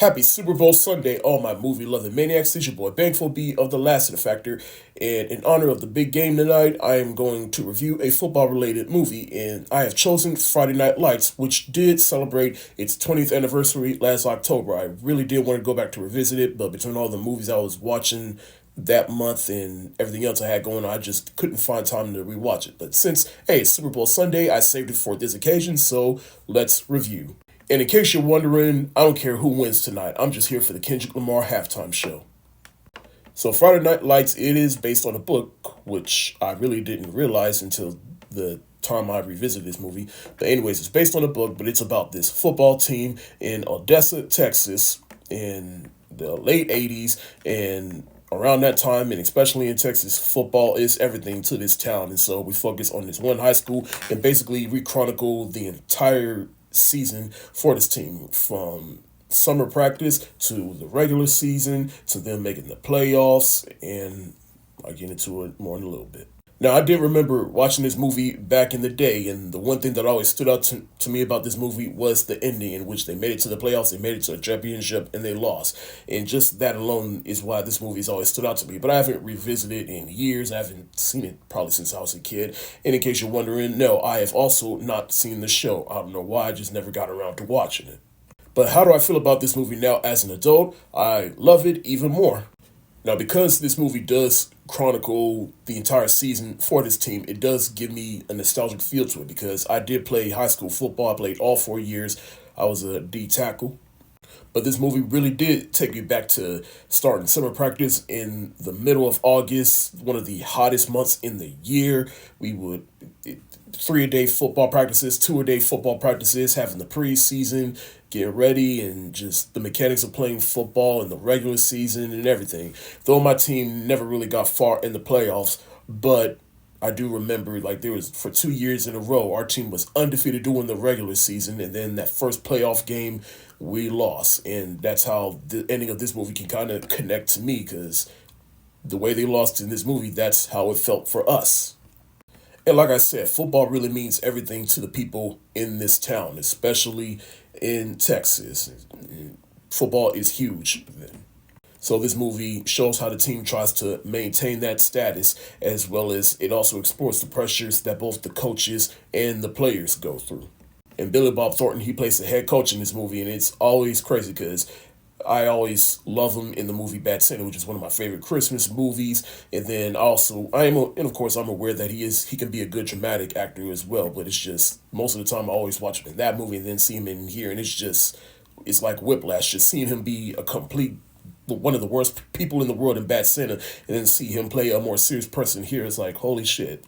Happy Super Bowl Sunday, all my movie-loving maniacs. It's your boy Bankful B of the Lassiter Factor, and in honor of the big game tonight, I am going to review a football-related movie, and I have chosen Friday Night Lights, which did celebrate its 20th anniversary last October. I really did want to go back to revisit it, but between all the movies I was watching that month and everything else I had going on, I just couldn't find time to rewatch it. But since, hey, it's Super Bowl Sunday, I saved it for this occasion, so let's review. And in case you're wondering, I don't care who wins tonight. I'm just here for the Kendrick Lamar halftime show. So Friday Night Lights, it is based on a book, which I really didn't realize until the time I revisited this movie. But anyways, it's based on a book, but it's about this football team in Odessa, Texas in the late 80s. And around that time, and especially in Texas, football is everything to this town. And so we focus on this one high school and basically rechronicle the entire season for this team, from summer practice to the regular season to them making the playoffs, and I'll get into it more in a little bit. Now, I did remember watching this movie back in the day, and the one thing that always stood out to me about this movie was the ending, in which they made it to the playoffs, they made it to a championship, and they lost. And just that alone is why this movie's always stood out to me. But I haven't revisited it in years. I haven't seen it probably since I was a kid. And in case you're wondering, no, I have also not seen the show. I don't know why, I just never got around to watching it. But how do I feel about this movie now as an adult? I love it even more. Now, because this movie does chronicle the entire season for this team, it does give me a nostalgic feel to it, because I did play high school football. I played all 4 years. I was a D tackle. But this movie really did take me back to starting summer practice in the middle of August, one of the hottest months in the year. We would 3-a-day football practices, 2-a-day football practices, having the preseason, getting ready, and just the mechanics of playing football in the regular season and everything. Though my team never really got far in the playoffs, but I do remember, like, there was, for 2 years in a row, our team was undefeated during the regular season, and then that first playoff game, we lost. And that's how the ending of this movie can kind of connect to me, because the way they lost in this movie, that's how it felt for us. And like I said, football really means everything to the people in this town, especially in Texas. Football is huge. So this movie shows how the team tries to maintain that status, as well as it also explores the pressures that both the coaches and the players go through. And Billy Bob Thornton, he plays the head coach in this movie, and it's always crazy because I always love him in the movie Bad Santa, which is one of my favorite Christmas movies. And then also, and of course, I'm aware that he can be a good dramatic actor as well. But it's just, most of the time I always watch him in that movie and then see him in here, and it's like whiplash, just seeing him be a complete one of the worst people in the world in Bad Santa, and then see him play a more serious person here. It's like, holy shit,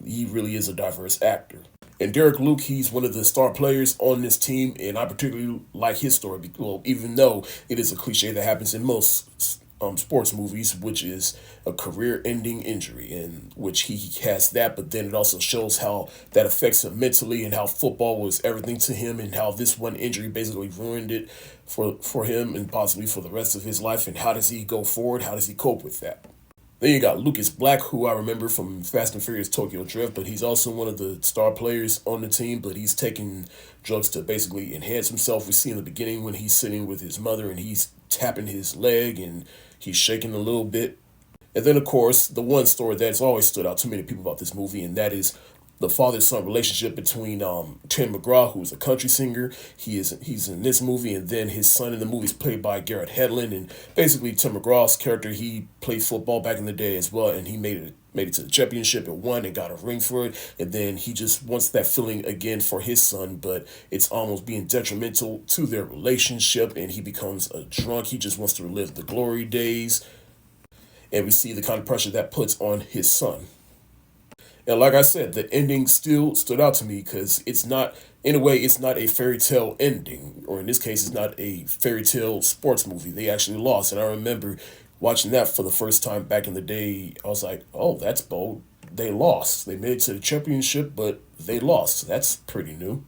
he really is a diverse actor. And Derek Luke, he's one of the star players on this team, and I particularly like his story. Well, even though it is a cliche that happens in most sports movies, which is a career-ending injury, in which he has that, but then it also shows how that affects him mentally, and how football was everything to him, and how this one injury basically ruined it for him and possibly for the rest of his life. And how does he go forward? How does he cope with that? Then you got Lucas Black, who I remember from Fast and Furious Tokyo Drift, but he's also one of the star players on the team, but he's taking drugs to basically enhance himself. We see in the beginning when he's sitting with his mother and he's tapping his leg and he's shaking a little bit. And then, of course, the one story that's always stood out to many people about this movie, and that is the father-son relationship between Tim McGraw, who's a country singer. He's in this movie, and then his son in the movie is played by Garrett Hedlund. And basically, Tim McGraw's character, he played football back in the day as well, and he made it to the championship and won and got a ring for it. And then he just wants that feeling again for his son, but it's almost being detrimental to their relationship, and he becomes a drunk. He just wants to relive the glory days, and we see the kind of pressure that puts on his son. And like I said, the ending still stood out to me, because it's not, in a way, it's not a fairy tale ending, or in this case, it's not a fairy tale sports movie. They actually lost. And I remember watching that for the first time back in the day. I was like, oh, that's bold. They lost. They made it to the championship, but they lost. That's pretty new.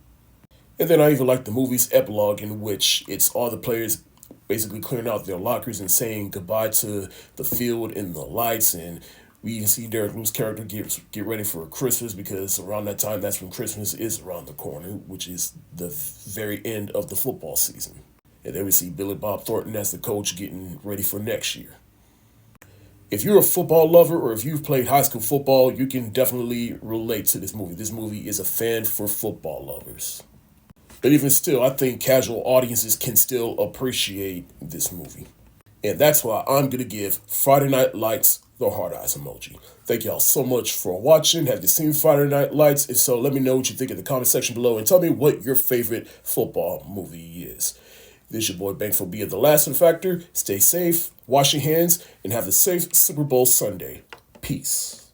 And then I even like the movie's epilogue, in which it's all the players basically clearing out their lockers and saying goodbye to the field and the lights. And we even see Derek Luke's character get ready for Christmas, because around that time, that's when Christmas is around the corner, which is the very end of the football season. And then we see Billy Bob Thornton as the coach getting ready for next year. If you're a football lover or if you've played high school football, you can definitely relate to this movie. This movie is a fan for football lovers. But even still, I think casual audiences can still appreciate this movie. And that's why I'm going to give Friday Night Lights the hard eyes emoji. Thank y'all so much for watching. Have you seen Friday Night Lights? If so, let me know what you think in the comment section below and tell me what your favorite football movie is. This is your boy Bankful B of the Lassiter Factor. Stay safe, wash your hands, and have a safe Super Bowl Sunday. Peace.